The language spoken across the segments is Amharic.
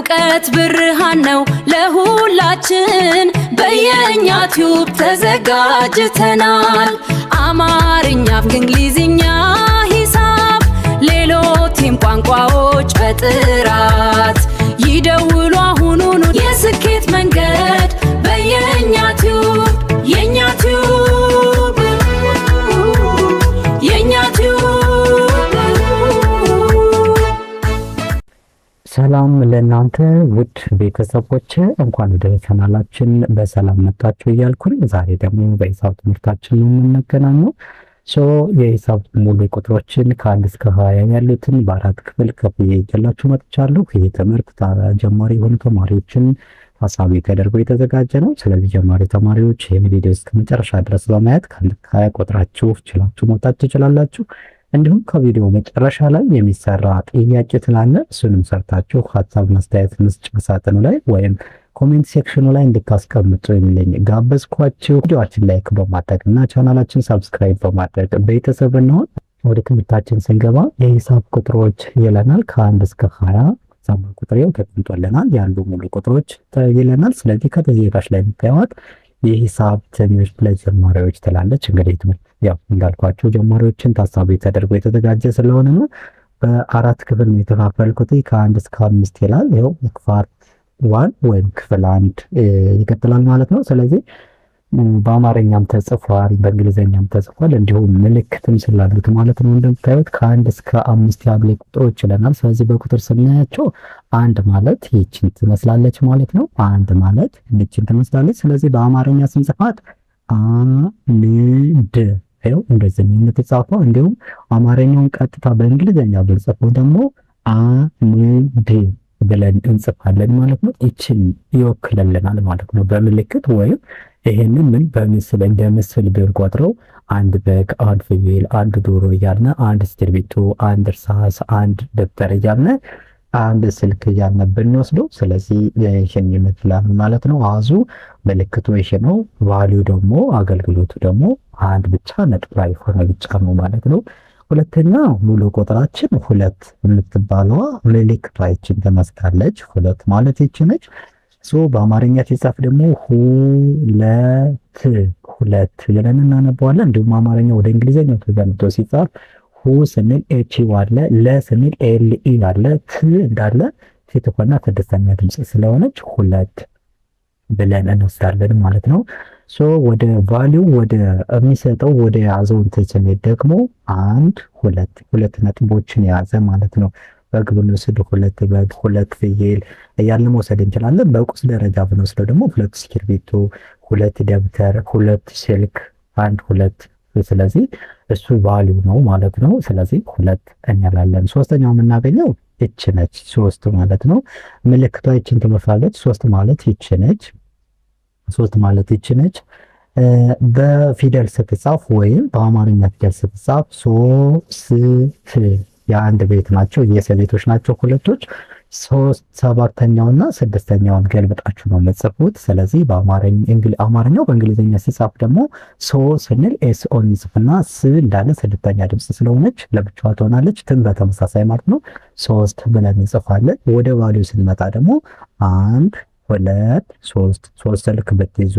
የእውቀት ብርሃን ነው ለሁላችን በየኛ ቲዩብ ተዘጋጅተናል። አማርኛ፣ እንግሊዝኛ፣ ሂሳብ ሌሎችም ቋንቋዎች በጥራት ይደውሉ አሁኑኑ የስኬት መንገድ በየኛ ቲዩብ የኛ ቲዩብ የኛ ቲዩብ። ሰላም ለእናንተ ውድ ቤተሰቦች፣ እንኳን ወደ ቻናላችን በሰላም መጣችሁ እያልኩኝ ዛሬ ደግሞ በሂሳብ ትምህርታችን ነው የምንገናኘው። የሂሳብ ሙሉ ቁጥሮችን ከ1 እስከ 20 ያሉትን በአራት ክፍል ከፍዬ ይዤላችሁ መጥቻለሁ። ይህ ትምህርት ጀማሪ የሆኑ ተማሪዎችን ታሳቢ ተደርጎ የተዘጋጀ ነው። ስለዚህ ጀማሪ ተማሪዎች ይህን ቪዲዮ እስከ መጨረሻ ድረስ በማየት ከ1 እስከ 20 ቆጥራችሁ ችላችሁ መውጣት ትችላላችሁ። እንዲሁም ከቪዲዮ መጨረሻ ላይ የሚሰራ ጥያቄ ስላለ እሱንም ሰርታችሁ ሀሳብ ማስተያየት መስጫ ሳጥኑ ላይ ወይም ኮሜንት ሴክሽኑ ላይ እንድታስቀምጡ የሚለኝ ጋበዝኳችሁ። ቪዲዮአችን ላይክ በማድረግ እና ቻናላችን ሰብስክራይብ በማድረግ ቤተሰብ እንሆን። ወደ ትምህርታችን ስንገባ የሂሳብ ቁጥሮች ይለናል። ከ1 እስከ 20 ሂሳብ ቁጥሬው ተቀምጦልናል። ያሉ ሙሉ ቁጥሮች ይለናል። ስለዚህ ከተዚህታች ላይ የምታዩት የሂሳብ ትምህርት ለጀማሪዎች ትላለች። እንግዲህ ትምህርት ያው እንዳልኳቸው ጀማሪዎችን ታሳቢ ተደርጎ የተዘጋጀ ስለሆነ ነው። በአራት ክፍል ነው የተካፈልኩት። ከ1 እስከ 5 ይላል። ይኸው ፓርት 1 ወይም ክፍል 1 ይቀጥላል ማለት ነው። ስለዚህ በአማርኛም ተጽፏል፣ በእንግሊዝኛም ተጽፏል፣ እንዲሁም ምልክትም ስላሉት ማለት ነው። እንደምታዩት ከ1 እስከ 5 ያሉ ቁጥሮች ይለናል። ስለዚህ በቁጥር ስናያቸው 1 ማለት ይህችን ትመስላለች ማለት ነው። 1 ማለት ይህችን ትመስላለች። ስለዚህ በአማርኛ ስንጽፋት አንድ ይኸው እንደዚህ ነው የተጻፈው። እንዲሁም አማርኛውን ቀጥታ በእንግሊዝኛ ብንጽፈው ደግሞ አንድ ብለን እንጽፋለን ማለት ነው። ይችን ይወክልልናል ማለት ነው በምልክት ወይም ይሄንን ምን በምስል እንደ ምስል ብንቆጥረው አንድ በግ፣ አንድ ፍየል፣ አንድ ዶሮ እያልን አንድ እስክርቢቶ፣ አንድ እርሳስ፣ አንድ ደብተር እያልን አንድ ስልክ እያልን ብንወስደው ስለዚህ ይሄን ይመስላል ማለት ነው። አዙ ምልክቱ ይሄ ነው። ቫልዩ ደግሞ አገልግሎቱ ደግሞ አንድ ብቻ ነጥብ ላይ ሆነ ብቻ ነው ማለት ነው። ሁለተኛ ሙሉ ቁጥራችን 2 የምትባለዋ ምልክቷ ይችን ትመስላለች። 2 ማለት ይች ነች። በአማርኛ ሲጻፍ ደግሞ ሁለት ብለን እናነባዋለን። እንዲሁም አማርኛ ወደ እንግሊዝኛው ተገልብጦ ሲጻፍ ሁ ስንል ኤች አለ፣ ለ ስንል ኤል ኢ አለ፣ ት እንዳለ ሴትኮና ስድስተኛ ድምጽ ስለሆነች 2 ብለን እንወስዳለን ማለት ነው። ወደ ቫልዩ ወደ የሚሰጠው ወደ ያዘው እንትን ደግሞ 1 2 ነጥቦችን የያዘ ማለት ነው። በግ ብንወስድ 2 በግ፣ 2 ፍየል እያልን መውሰድ እንችላለን። በቁስ ደረጃ ብንወስደው ደግሞ 2 እስክርቢቶ፣ 2 ደብተር፣ 2 ስልክ፣ 2 ስለዚህ እሱ ቫልዩ ነው ማለት ነው። ስለዚህ 2 እንላለን። ሶስተኛው የምናገኘው ይች ነች፣ 3 ማለት ነው። ምልክቷ ይችን ትመስላለች። 3 ማለት ይች ነች። 3 ማለት ይች ነች። በፊደል ስትጻፍ ወይም በአማርኛ ፊደል ስትጻፍ 3 የአንድ ቤት ናቸው፣ የሰቤቶች ናቸው ሁለቶች። 7ኛውና 6ኛውን ገልብጣችሁ ነው የምትጽፉት። ስለዚህ አማርኛው በእንግሊዝኛ ሲጻፍ ደግሞ ሶ ስንል ኤስኦ እንጽፍና ስ እንዳለ 6ኛ ድምጽ ስለሆነች ለብቻዋ ትሆናለች። ትን በተመሳሳይ ማለት ነው 3 ብለን እንጽፋለን። ወደ ቫልዩ ስንመጣ ደግሞ 1 2 3 ስልክ ብትይዙ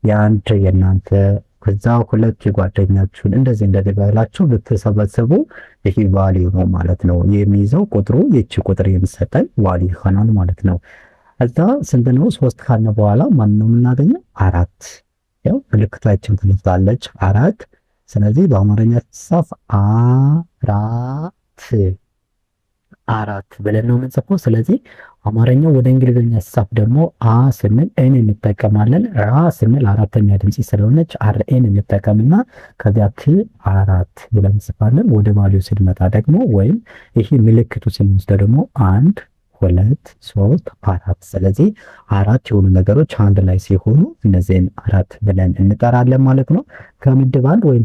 የአንድ የእናንተ ከዛ 2 የጓደኛችሁን እንደዚህ ባላችሁ ብትሰበስቡ ይሄ ቫልዩ ነው ማለት ነው። የሚይዘው ቁጥሩ ይቺ ቁጥር የሚሰጠን ቫልዩ ይሆናል ማለት ነው። እዛ ስንት ነው? 3 ካልን በኋላ ማን ነው የምናገኘው? 4 ያው ምልክታችን ትመስላለች 4። ስለዚህ በአማርኛ ሲጻፍ አራት ብለን ነው የምንጽፈው። ስለዚህ አማርኛው ወደ እንግሊዝኛ ሲጻፍ ደግሞ አ ስንል ኤን እንጠቀማለን። ራ ስንል 4ኛ ድምጽ ስለሆነች አር ኤን እንጠቀምና ከዚያ ት 4 ብለን እንጽፋለን። ወደ ቫልዩ ስንመጣ ደግሞ ወይም ይሄ ምልክቱ ስንወስደው ደግሞ 1 2 3 4። ስለዚህ 4 የሆኑ ነገሮች አንድ ላይ ሲሆኑ እነዚህን 4 ብለን እንጠራለን ማለት ነው። ከምድብ 1 ወይም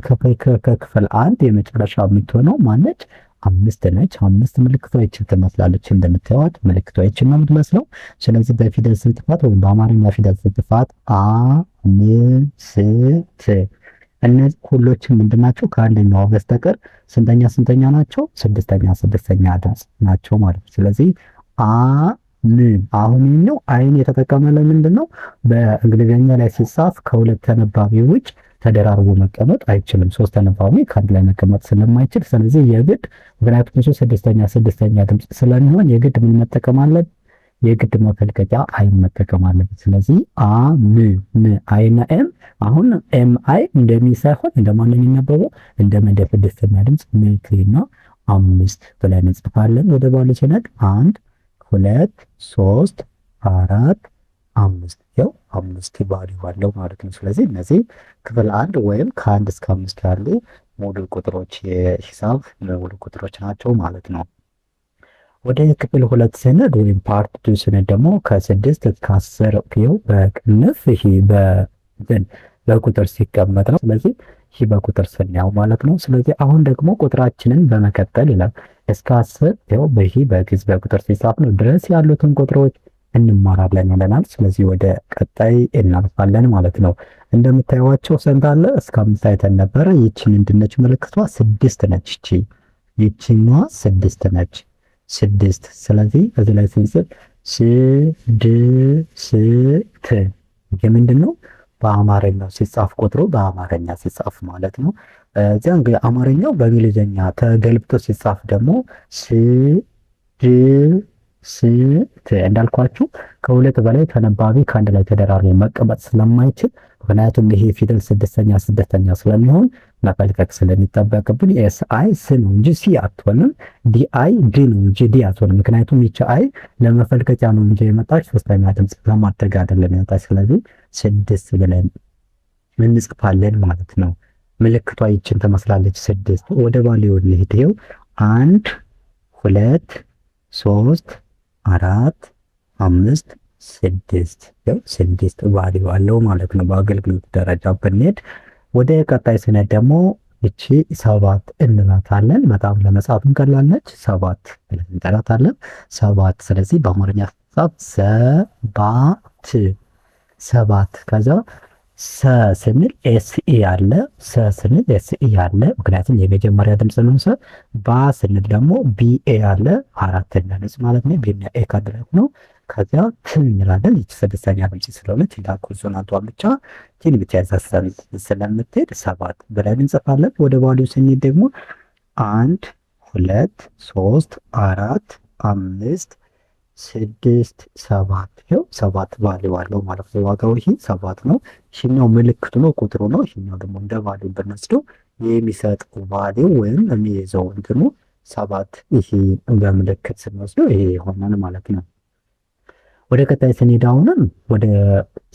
ከክፍል 1 የመጨረሻ የምትሆነው ማነች? 5 ነች። 5 ምልክቷ ይችን ትመስላለች። እንደምታዩት ምልክቷ ይችን ነው የምትመስለው። ስለዚህ በፊደል ስንጥፋት ወይም በአማርኛ ፊደል ስንጥፋት 5 እነዚህ ሁሎችም ምንድናቸው? ከአንደኛው በስተቀር ስንተኛ ናቸው? ስድስተኛ ድምፅ ናቸው ማለት ነው። ስለዚህ አሁን ነው አይን የተጠቀመ ለምንድን ነው? በእንግሊዝኛ ላይ ሲጻፍ ከሁለት ተነባቢ ውጭ ተደራርቦ መቀመጥ አይችልም። ሶስት ተነባቢ ከአንድ ላይ መቀመጥ ስለማይችል ስለዚህ የግድ ምክንያቱም እሱ ስድስተኛ ድምፅ ስለሚሆን የግድ ምን መጠቀም አለብን? የግድ መፈልቀቂያ አይን መጠቀም አለብን። ስለዚህ ም አይና ኤም አሁን ኤም አይ እንደሚ ሳይሆን እንደማን የሚነበበው እንደ ስድስተኛ ድምፅ ምክና 5 ብለን እንጽፋለን። ወደ ባሉ ሲነድ 1 2 3 4 5 ያው 5 ቫልዩ አለው ማለት ነው። ስለዚህ እነዚህ ክፍል 1 ወይም ከ1 እስከ 5 ያሉ ሙሉ ቁጥሮች የሂሳብ ሙሉ ቁጥሮች ናቸው ማለት ነው። ወደ ክፍል 2 ስንሄድ ወይም ፓርት 2 ስንሄድ ደግሞ ከ6 እስከ 10 ይኸው በቅንፍ ይሄ በቁጥር ሲቀመጥ ነው። ስለዚህ ይህ በቁጥር ስናየው ማለት ነው። ስለዚህ አሁን ደግሞ ቁጥራችንን በመቀጠል ይላል እስከ 10 ይኸው በግዕዝ በቁጥር ሲጻፍ ነው ድረስ ያሉትን ቁጥሮች እንማራለን ይለናል። ስለዚህ ወደ ቀጣይ እናልፋለን ማለት ነው። እንደምታዩዋቸው ስንት አለ? እስከ 5 አይተን ነበረ። ይቺ ምንድነች? ምልክቷ 6 ነች። ይቺኛዋ 6 ነች። 6 ስለዚህ እዚህ ላይ ስንጽፍ 6 ምንድን ነው? በአማርኛው ሲጻፍ ቁጥሩ በአማርኛ ሲጻፍ ማለት ነው። እዚያ እንግዲህ አማርኛው በእንግሊዝኛ ተገልብጦ ሲጻፍ ደግሞ ስት እንዳልኳችሁ ከሁለት በላይ ተነባቢ ከአንድ ላይ ተደራርቦ መቀመጥ ስለማይችል ምክንያቱም ይሄ ፊደል ስድስተኛ ስለሚሆን መፈልቀቅ ስለሚጠበቅብን ኤስ አይ ስ ነው እንጂ ሲ አትሆንም። ዲ አይ ድ ነው እንጂ ዲ አትሆንም። ምክንያቱም ይቺ አይ ለመፈልቀቂያ ነው እንጂ የመጣች ሶስተኛ ድምፅ ለማድረግ አይደለም የመጣች። ስለዚህ 6 ብለን እንጽፋለን ማለት ነው። ምልክቷ ይችን ትመስላለች 6። ወደ ባሌው ልሂድ። ይኸው 1 2 3 4 5 6 ያው 6 ቫልዩ አለው ማለት ነው። በአገልግሎት ደረጃ ብንሄድ ወደ ቀጣይ ስነት ደግሞ እቺ 7 እንላታለን። በጣም ለመጻፍም ቀላል ነች። 7 ብለን እንጠራታለን። 7 ስለዚህ በአማርኛ ጻፍ 7 ከዛ ሰ ስንል ኤስኢ አለ። ሰ ስንል ኤስኢ አለ ምክንያቱም የመጀመሪያ ድምጽ ነው። ሰ ባ ስንል ደግሞ ቢኤ አለ አራተኛ ድምጽ ማለት ነው። ቢና ኤ ካደረግ ነው። ከዚያ ት እንላለን። ይቺ ስድስተኛ ድምጽ ስለሆነች እንዳ ኮንሶናንቷን ብቻ ቲን ብቻ ያሳሰብ ስለምትሄድ 7 ብለን እንጽፋለን። ወደ ባሊው ስንሄድ ደግሞ 1 2 3 4 5 6 7 ይኸው 7 ቫልዩ አለው ማለት ነው። ዋጋው ይሄ 7 ነው። ይሄኛው ምልክቱ ነው ቁጥሩ ነው። ይሄኛው ደግሞ እንደ ቫልዩ ብንወስደው የሚሰጠው ቫልዩ ወይም የሚይዘው እንትኑ 7 ይሄ በምልክት ስንወስደው ይሄ ይሆናል ማለት ነው። ወደ ቀጣይ ስንሄድ አሁንም ወደ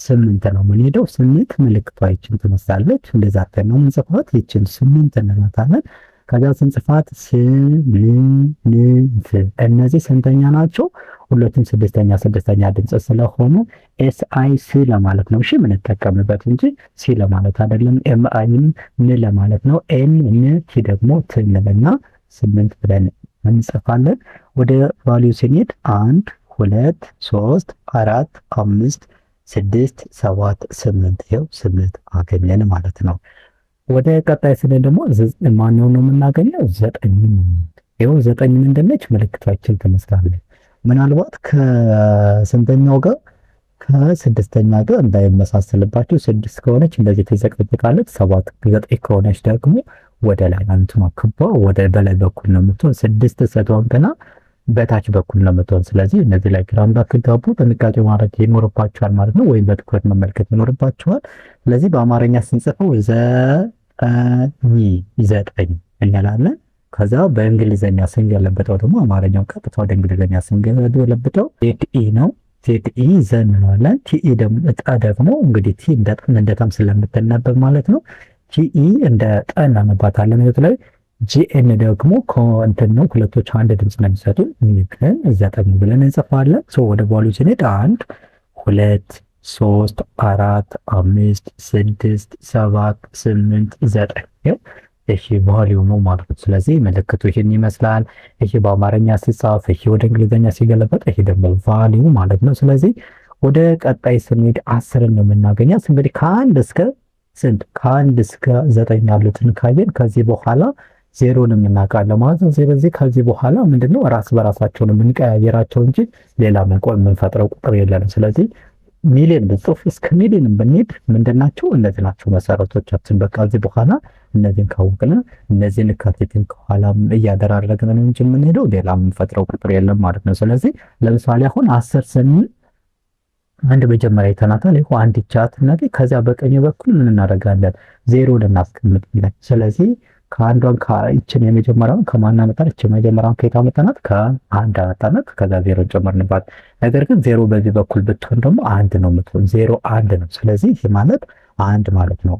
8 ነው የምንሄደው። 8 ምልክቷ ይችን ትመስላለች። እንደዛ ነው የምንጽፋት። ይችን 8 እንላታለን። ከዛ ስንጽፋት 8 እነዚህ ስንተኛ ናቸው? ሁለቱም ስድስተኛ ድምጽ ስለሆኑ ኤስ አይ ሲ ለማለት ነው። እሺ የምንጠቀምበት እንጂ ሲ ለማለት አይደለም። ኤም አይ ን ለማለት ነው። ኤን ን ቲ ደግሞ ት እንልና 8 ብለን እንጽፋለን። ወደ ቫልዩ ስንሄድ 1 2 3 4 5 6 7 8 ይኸው 8 አገኘን ማለት ነው። ወደ ቀጣይ ስንሄድ ደግሞ ማንኛው ነው የምናገኘው? 9 ይኸው 9 ምንድነች? ምልክታችን ትመስላለች። ምናልባት ከስንተኛው ጋር ከስድስተኛ ጋር እንዳይመሳሰልባችሁ 6 ከሆነች እንደዚህ ትዘቀዝቃለች። 7 9 ከሆነች ደግሞ ወደ ላይ አንተማ ክባ ወደ በላይ በኩል ነው የምትሆን። 6 ስትሆን ገና በታች በኩል ነው የምትሆን። ስለዚህ እነዚህ ላይ ግራ እንዳትጋቡ ጥንቃቄ ማድረግ ይኖርባችኋል ማለት ነው፣ ወይም በትኩረት መመልከት ይኖርባችኋል። ስለዚህ በአማርኛ ስንጽፈው 9 እንላለን። ከዛ በእንግሊዘኛ ስንገለብጠው ደግሞ አማርኛው ቀጥታ ወደ እንግሊዘኛ ስንገለብጠው ዜድኢ ነው። ዜድኢ ዘን እንላለን። ቲኢ ደግሞ እጣ ደግሞ እንግዲህ ቲ እንደ ጠን እንደ ታም ስለምትነበብ ማለት ነው። ቲኢ እንደ ጠን እናነባታለን ማለት ላይ። ጂኤን ደግሞ እንትን ነው። ሁለቶች አንድ ድምጽ ነው የሚሰጡን። ግን 9 ብለን እንጽፋለን። ወደ ቫልዩ ስንሄድ 1 2 3 4 5 6 7 8 9 ይሄ ቫልዩ ነው ማለት ነው። ስለዚህ ምልክቱ ይሄን ይመስላል። ይሄ በአማርኛ ሲጻፍ፣ ይሄ ወደ እንግሊዘኛ ሲገለበጥ፣ ይሄ ደግሞ ቫልዩ ማለት ነው። ስለዚህ ወደ ቀጣይ ስንሄድ 10 ነው የምናገኛት። እንግዲህ ከ1 እስከ 9 ያሉትን ካየን ከዚህ በኋላ ዜሮንም እናውቃለን ማለት ነው። ስለዚህ ከዚህ በኋላ ምንድነው ራስ በራሳቸው ነው የምንቀያየራቸው እንጂ ሌላ የምንፈጥረው ቁጥር የለንም። ስለዚህ ሚሊዮን ብጽፍ እስከ ሚሊዮን ብንሄድ ምንድናቸው እነዚህ ናቸው መሰረቶቻችን። በቃ እዚህ በኋላ እነዚህን ካወቅን እነዚህን ካቴትን ከኋላም እያደራረግን ነው እንጂ የምንሄደው ሌላ የምንፈጥረው ቁጥር የለም ማለት ነው። ስለዚህ ለምሳሌ አሁን 10 ስንል አንድ መጀመሪያ ይተናታል ይሄ አንድ ይቻት ነገር ከዚያ በቀኝ በኩል ምን እናደርጋለን ዜሮ ልናስቀምጥለን። ስለዚህ ከአንዷን ከእችን የመጀመሪያውን ከማን አመጣን? እቺ መጀመሪያውን ከየት አመጣናት? ከአንድ አመጣናት። ከዛ ዜሮ ጨመርንባት። ነገር ግን ዜሮ በዚህ በኩል ብትሆን ደግሞ አንድ ነው የምትሆን። ዜሮ አንድ ነው። ስለዚህ ይህ ማለት አንድ ማለት ነው።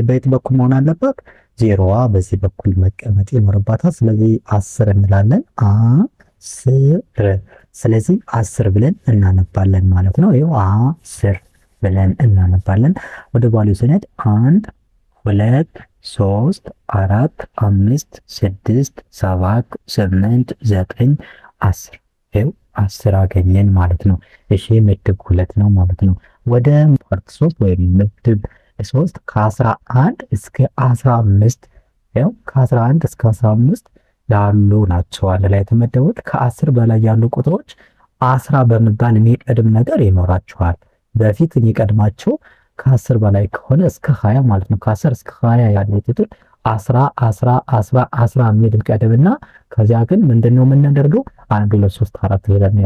በየት በኩል መሆን አለባት? ዜሮዋ በዚህ በኩል መቀመጥ ይኖርባታል። ስለዚህ 10 እንላለን። 10 ስለዚህ 10 ብለን እናነባለን ማለት ነው። ይኸው 10 ብለን እናነባለን። ወደ ቫልዩ ስንሄድ 1 2 3 4 5 6 7 8 9 10 ይኸው 10 አገኘን ማለት ነው። እሺ ምድብ 2 ነው ማለት ነው። ወደ ፓርት 3 ወይም ምድብ 3 ከ11 እስከ 15 ይኸው ከ11 እስከ 15 ያሉ ናቸው አለ ላይ የተመደቡት። ከ10 በላይ ያሉ ቁጥሮች 10 በመባል የሚቀድም ነገር ይኖራቸዋል። በፊት የሚቀድማቸው ከ10 በላይ ከሆነ እስከ 20 ማለት ነው። ከ10 እስከ 20 ያለ ቁጥር 10 የሚል ቀደምና ከዚያ ግን ምንድነው የምናደርገው? 1 2 3 4 ብለን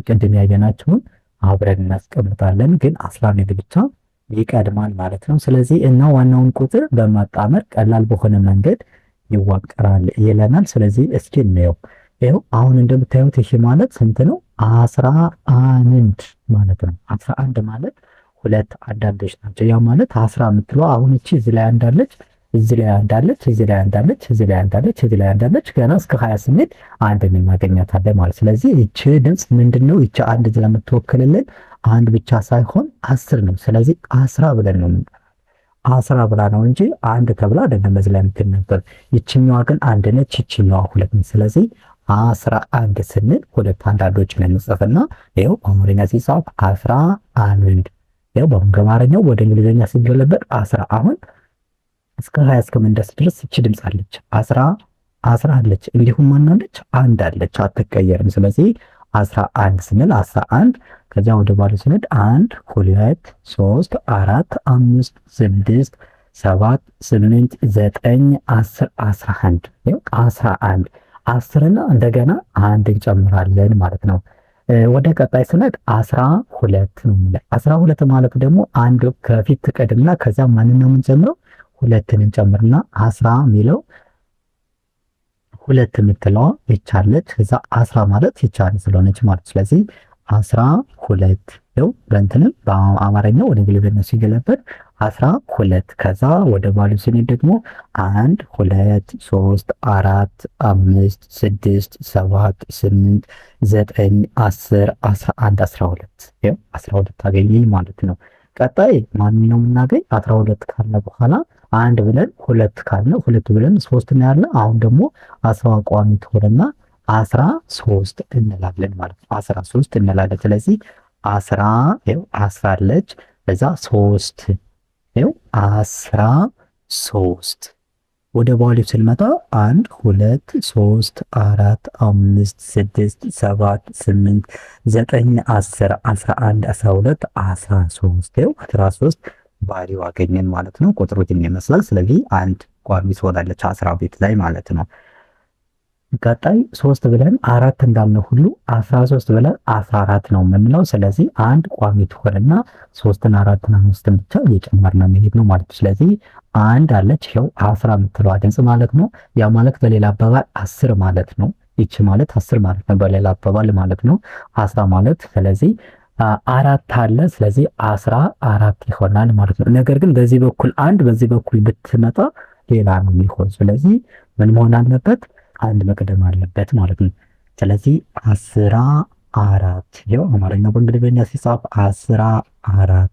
ቅድም ያየናቸውን አብረን እናስቀምጣለን። ግን 10 ሚል ብቻ ይቀድማል ማለት ነው። ስለዚህ እና ዋናውን ቁጥር በማጣመር ቀላል በሆነ መንገድ ይዋቀራል ይለናል። ስለዚህ እስኪ እንየው። ይኸው አሁን እንደምታዩት ይሄ ማለት ስንት ነው? 11 ማለት ነው። 11 ማለት ሁለት አንዳንዶች ናቸው። ያ ማለት 10 የምትለው አሁን እቺ እዚህ ላይ አንዳለች፣ እዚህ ላይ አንዳለች፣ እዚህ ላይ አንዳለች፣ እዚህ ላይ አንዳለች፣ እዚህ ላይ አንዳለች። ገና እስከ 20 ስንሄድ አንድን እናገኛታለን ማለት። ስለዚህ እቺ ድምፅ ምንድነው? እቺ አንድ ስለምትወክልልን አንድ ብቻ ሳይሆን 10 ነው። ስለዚህ 10 ብለን ነው 10 ብላ ነው እንጂ አንድ ተብላ አይደለም እዚህ ላይ የምትነበብ። ይችኛዋ ግን አንድ ነች፣ ይችኛዋ ሁለት ነች። ስለዚህ 11 ስንል ሁለት አንዳንዶችን እንጽፍና ይኸው አማርኛ ሲጻፍ 11 ያው በአማርኛው ወደ እንግሊዘኛ ሲገለበጥ 10 አሁን እስከ 20 እስከምንደርስ ድረስ እቺ ድምፅ አለች። 10 አለች። እንዲሁም ማናለች? አንድ አለች፣ አትቀየርም። ስለዚህ 11 ስንል 11 ከዚያ ወደ ባለ ስንል 1 2 3 4 5 6 7 8 9 10 11 ያው 11 10 እና እንደገና አንድ እንጨምራለን ማለት ነው። ወደ ቀጣይ ስንሄድ 12 ነው ማለት 12 ማለት ደግሞ አንድ ከፊት ትቀድምና ከዛ ማንን ነው የምንጨምረው? ሁለትን እንጨምርና 10 የሚለው ሁለት የምትለዋ ይቻለች እዛ 10 ማለት ይቻለ ስለሆነች ማለት ስለዚህ 12 ነው። በእንትንም በአማርኛው ወደ እንግሊዝኛ ሲገለበጥ 12 ከዛ ወደ ባሉ ስንሄድ ደግሞ 1 2 3 4 5 6 7 8 9 10 11 12 ያው 12 አገኘን ማለት ነው። ቀጣይ ማንን ነው የምናገኝ? 12 ካለ በኋላ አንድ ብለን ሁለት ካለ ሁለት ብለን ሶስት ነው ያለ። አሁን ደግሞ 10 ቋሚ ትሆንና 13 እንላለን ማለት ነው። 13 እንላለን። ስለዚህ 10 ያው 10 አለች በዛ 3 ያው 13 ወደ ባሌው ስንመጣ 1 2 3 4 5 6 7 8 9 10 11 12 13 ያው 13 ባሌው አገኘን ማለት ነው። ቁጥሩ ግን ይመስላል። ስለዚህ አንድ ቋሚ ትሆናለች 10 ቤት ላይ ማለት ነው። ቀጣይ 3 ብለን 4 እንዳልነው ሁሉ 13 ብለን 14 ነው የምንለው። ስለዚህ አንድ ቋሚ ትሆንና 3ን 4ን 5ን ብቻ እየጨመርን መሄድ ነው ማለት ነው። ስለዚህ አንድ አለች ይኸው 10 የምትለዋ ድምፅ ማለት ነው። ያ ማለት በሌላ አባባል 10 ማለት ነው። ይቺ ማለት 10 ማለት ነው በሌላ አባባል ማለት ነው 10 ማለት ስለዚህ 4 አለ። ስለዚህ 14 ይሆናል ማለት ነው። ነገር ግን በዚህ በኩል አንድ በዚህ በኩል ብትመጣ ሌላ ነው የሚሆን። ስለዚህ ምን መሆን አለበት? አንድ መቅደም አለበት ማለት ነው። ስለዚህ 14 ያው አማርኛ በእንግሊዝኛ ሲጻፍ 14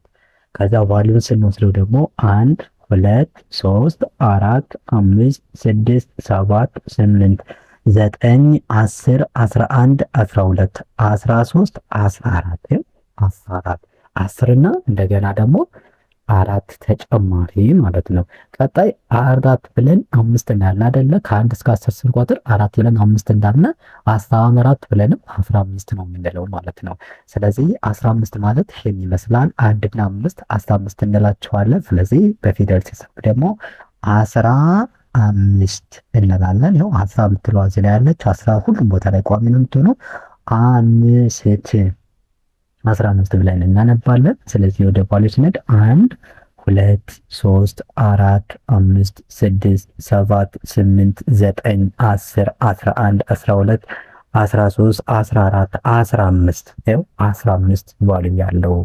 ከዛ ቫልዩን ስንወስደው ደግሞ 1 2 3 4 5 6 7 8 9 10 11 12 13 14 14 10 እና እንደገና ደግሞ 4 ተጨማሪ ማለት ነው። ቀጣይ 4 ብለን 5 እንዳልን አይደለ? ከ1 እስከ 10 ስንቆጥር 4 ብለን 5 እንዳልን 14 ብለንም 15 ነው የምንለው ማለት ነው። ስለዚህ 15 ማለት ይሄን ይመስላል። 1 እና 5 15 እንላቸዋለን። ስለዚህ በፊደል ሲጻፍ ደግሞ 15 እንላለን። ይኸው 10 የምትለዋ እዚህ ላይ ያለች 10 ሁሉም ቦታ ላይ ቋሚ ነው የምትሆነው። 15 ብለን እናነባለን። ስለዚህ ወደ ባሉ ስንሄድ 1 2 3 4 5 6 7 8 9 10 11 12 13 14 15 ይኸው 15 ባሉ ያለው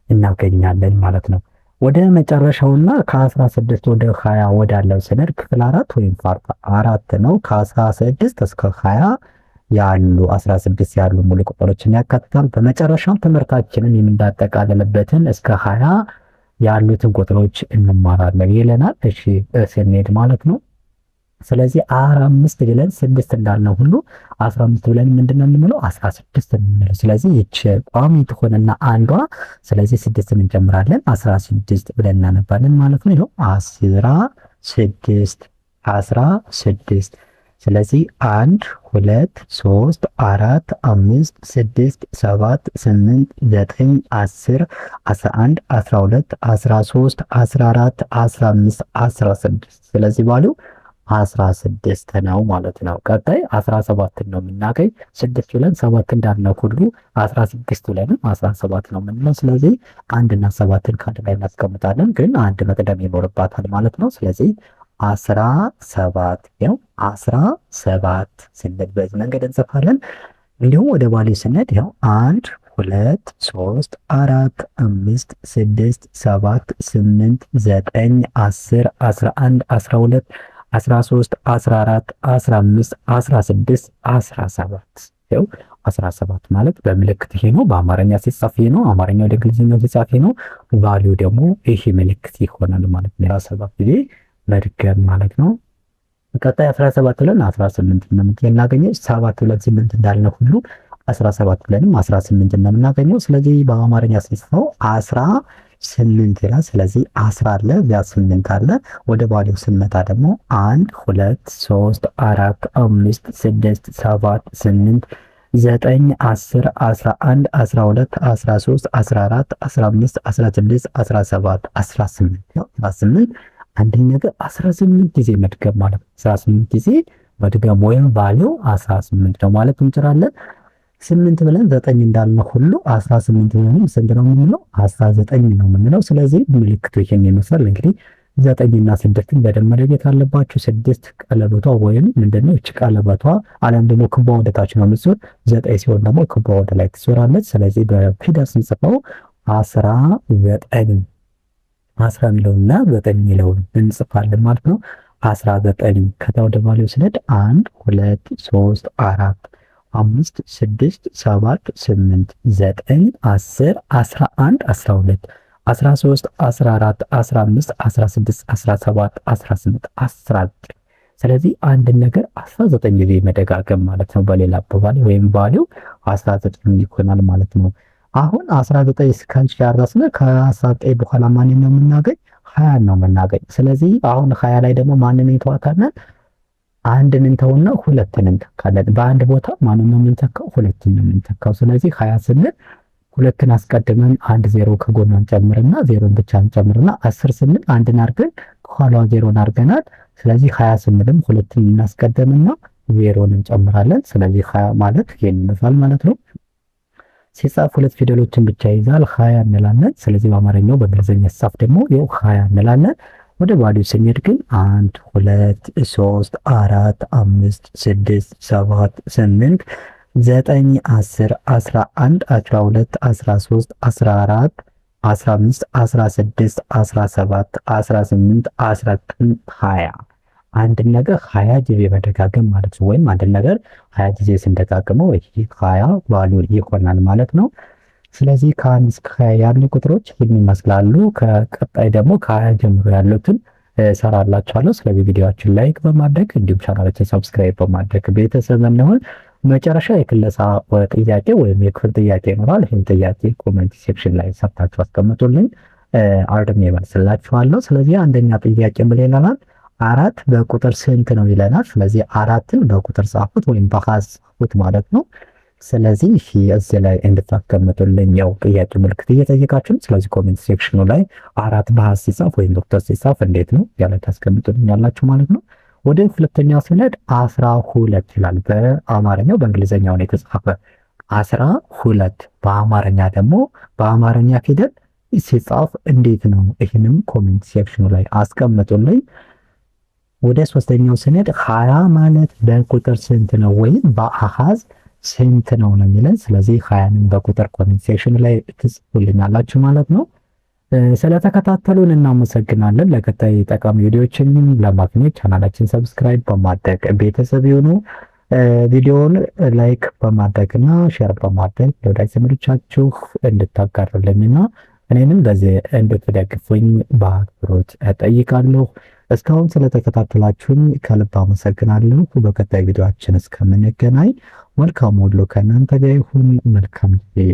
እናገኛለን ማለት ነው። ወደ መጨረሻውና ከ16 ወደ 20 ወዳለው ስንሄድ ክፍል 4 ወይም ፓርት 4 ነው። ከ16 እስከ 20 ያሉ 16 ያሉ ሙሉ ቁጥሮችን ያካትታል። በመጨረሻም ትምህርታችንን የምንዳጠቃልልበትን እስከ 20 ያሉትን ቁጥሮች እንማራለን ይለናል። እሺ ስንሄድ ማለት ነው። ስለዚህ 5 ብለን 6 እንዳልነው ሁሉ 15 ብለን ምንድነው የምንለው? 16 ነው የምንለው። ስለዚህ ይች ቋሚ ትሆንና አንዷ ስለዚህ 6 እንጨምራለን 16 ብለን እናነባለን ማለት ነው። ይሄው 16 ስለዚህ 1 2 3 4 5 6 7 8 9 10 11 12 13 14 15 16 ስለዚህ ባለው 16 ነው ማለት ነው። ቀጣይ 17 ነው የምናገኝ 6 ብለን 7 እንዳልነው ሁሉ 16 ብለንም 17 ነው የምንለው። ስለዚህ 1 እና 7ን ከአንድ ላይ እናስቀምጣለን፣ ግን አንድ መቅደም ይኖርባታል ማለት ነው። ስለዚህ 17 ያው 17 ስንል በዚህ መንገድ እንጽፋለን። እንዲሁም ወደ ባሌ ስንሄድ ያው 1 2 3 4 5 6 7 8 9 10 11 12 13 14 15 16 17 ያው 17 ማለት በምልክት ይሄ ነው። በአማርኛ ሲጻፍ ይሄ ነው። አማርኛ ወደ እንግሊዝኛው ሲጻፍ ይሄ ነው። ቫልዩ ደግሞ ይሄ ምልክት ይሆናል ማለት ነው። 17 ጊዜ መድገም ማለት ነው። ቀጣይ 17 ብለን 18 እንደምናገኘው 7 ብለን 8 እንዳልነው ሁሉ 17 ብለንም 18 እንደምናገኘው። ስለዚህ በአማርኛ ሲጻፈው 18 ይላል። ስለዚህ 10 አለ ያ 8 አለ። ወደ ባሌው ስንመጣ ደግሞ 1 2 3 4 5 6 7 8 9 10 11 12 13 14 15 16 17 18 አንደኛ ነገር 18 ጊዜ መድገም ማለት ነው። 18 ጊዜ መድገም ወይም ቫልዩ 18 ነው ማለት እንችላለን። 8 ብለን 9 እንዳልነው ሁሉ 18 ብለንም ስንት ነው የምንለው? 19 ነው የምንለው። ስለዚህ ምልክቱ ይሄን ይመስላል። እንግዲህ 9 እና 6ን በደንብ መለየት አለባችሁ። 6 ቀለበቷ ወይም ምንድነው እቺ ቀለበቷ አለም ደግሞ ክቧ ወደ ታች ነው የምትዞር። 9 ሲሆን ደግሞ ክቧ ወደ ላይ ትዞራለች። ስለዚህ በፊደል ስንጽፈው 19 10 የሚለውና 9 የሚለውን እንጽፋለን ማለት ነው። 19 ከዛ ወደ ባሌው ስንሄድ 1 2 3 4 5 6 7 8 9 10 11 12 13 14 15 16 17 18 19 ስለዚህ አንድ ነገር 19 ጊዜ መደጋገም ማለት ነው። በሌላ አባባል ወይም ባሌው 19 ይሆናል ማለት ነው። አሁን 19 እስካንቺ ያራስነ ከ19 በኋላ ማንን ነው የምናገኝ? 20 ነው የምናገኝ። ስለዚህ አሁን 20 ላይ ደግሞ ማንን እንተዋታለን? አንድን እንተውና ሁለትን እንተካለን። በአንድ ቦታ ማንን ነው የምንተካው? ሁለትን ነው የምንተካው። ስለዚህ 20 ስንል ሁለትን አስቀድመን 1 0 ከጎኗ እንጨምርና 0ን ብቻ እንጨምርና 10 ስንል አንድን አድርገን ከኋላዋ 0ን አድርገናል። ስለዚህ 20 ስንልም ሁለትን እናስቀድምና 0ን እንጨምራለን። ስለዚህ 20 ማለት ይሄን ይመስላል ማለት ነው። ሲጻፍ ሁለት ፊደሎችን ብቻ ይዛል 20 እንላለን። ስለዚህ በአማርኛው በእንግሊዝኛ ሲጻፍ ደግሞ ይኸው 20 እንላለን። ወደ ባሌው ስንሄድ ግን 1 2 3 4 5 6 7 8 9 10 11 12 13 14 15 16 17 18 19 20 አንድ ነገር 20 ጊዜ መደጋገም ማለት ነው። ወይም አንድ ነገር 20 ጊዜ ስንደጋግመው ይሄ 20 ቫልዩ ይሆናል ማለት ነው። ስለዚህ ከ1 እስከ 20 ያሉ ቁጥሮች ይመስላሉ። ከቀጣይ ደግሞ ከ20 ጀምሮ ያሉትን ሰራላችኋለሁ። ስለዚህ ቪዲዮአችን ላይክ በማድረግ እንዲሁም ቻናላችን ሰብስክራይብ በማድረግ ቤተሰብ እንሆን። መጨረሻ የክለሳ ጥያቄ ወይም የክፍል ጥያቄ ይኖራል። ይህን ጥያቄ ኮሜንት ሴክሽን ላይ ሰርታችሁ አስቀምጡልኝ። አርድሜ እመልስላችኋለሁ። ስለዚህ አንደኛ ጥያቄ ምን ይለናል? 4 በቁጥር ስንት ነው ይለናል። ስለዚህ 4ን በቁጥር ጻፉት ወይም በአሃዝ ጻፉት ማለት ነው። ስለዚህ እዚህ ላይ እንድታስቀምጡልኝ ያው ጥያቄ ምልክት እየጠየቃችሁ፣ ስለዚህ ኮሜንት ሴክሽኑ ላይ 4 በአሃዝ ሲጻፍ ወይም በቁጥር ሲጻፍ እንዴት ነው ያለ ታስቀምጡልኝ ያላችሁ ማለት ነው። ወደ ሁለተኛው ስንሄድ 12 ይላል። በአማርኛው በእንግሊዘኛው ነው የተጻፈ 12። በአማርኛ ደግሞ በአማርኛ ፊደል ሲጻፍ እንዴት ነው? ይህንም ኮሜንት ሴክሽኑ ላይ አስቀምጡልኝ። ወደ ሶስተኛው ስንሄድ 20 ማለት በቁጥር ስንት ነው ወይም በአሃዝ ስንት ነው ነው የሚለን። ስለዚህ 20ንም በቁጥር ኮሜንት ሴክሽን ላይ ትጽፉልኛላችሁ ማለት ነው። ስለተከታተሉን እናመሰግናለን። ለቀጣይ ጠቃሚ ቪዲዮዎችን ለማግኘት ቻናላችን ሰብስክራይብ በማድረግ ቤተሰብ ይሁኑ። ቪዲዮውን ላይክ በማድረግና ሼር በማድረግ ለወዳጅ ዘመዶቻችሁ እንድታጋሩልኝና እኔንም በዚህ እንድትደግፉኝ በአክብሮት እጠይቃለሁ። እስካሁን ስለተከታተላችሁኝ ከልብ አመሰግናለሁ። በቀጣይ ቪዲዮአችን እስከምንገናኝ መልካም ሁሉ ከእናንተ ጋር ይሁን። መልካም ጊዜ